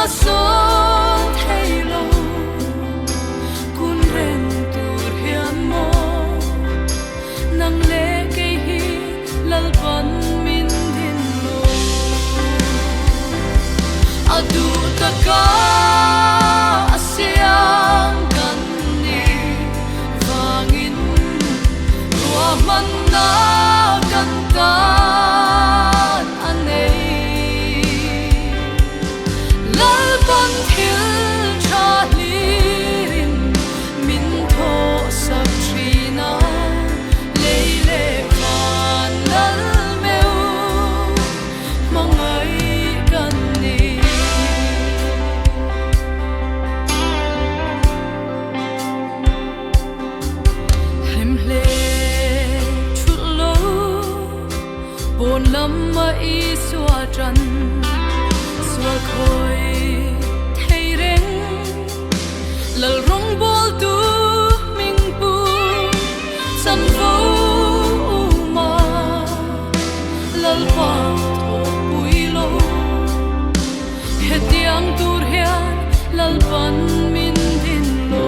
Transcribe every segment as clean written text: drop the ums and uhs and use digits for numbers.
son thay lâu kun ren tur hian mo nang le ke hi lal pan min din lo adu taka asiang kan ni wangin ruah man na kan kan anei lal pan thil tha lirin min tho sak thina leile kan lal meu mangai kan ni him hle thut lo bon lam ma i swa tran swa khoi thei reng lal rong bol tu ming pu san vo ma lal pa tho pui lo he tiang tur hian lal pan min din lo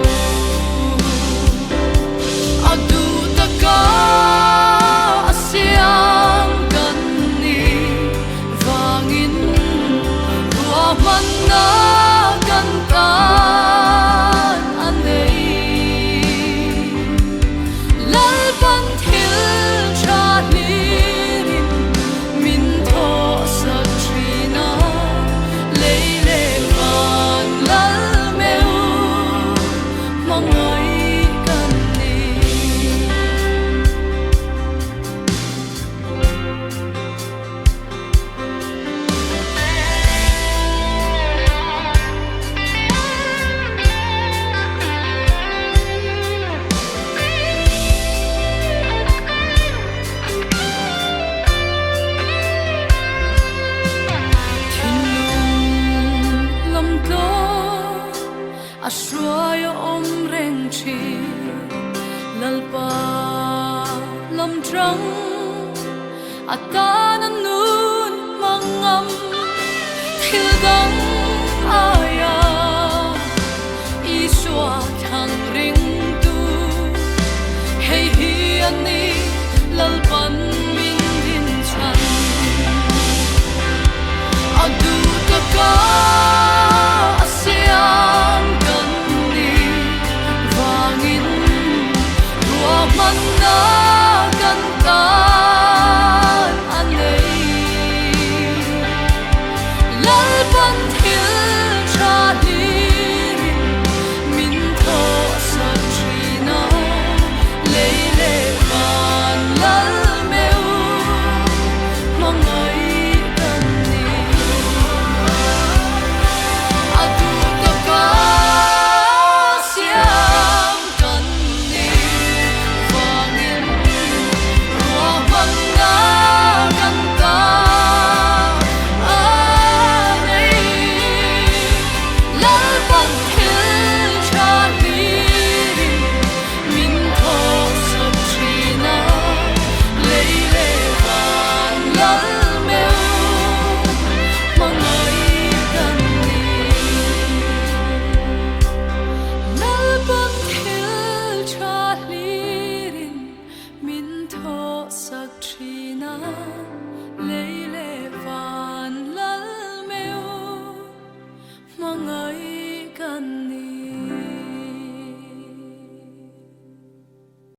adu taka asiang kan ni wangin ruah man na kan kan anei lal pan thil tha lirin min tho sak thina leile kan lal meu mangai kan ni ashroy om reng chi lalpa lam trăng atan nun mangam thil dang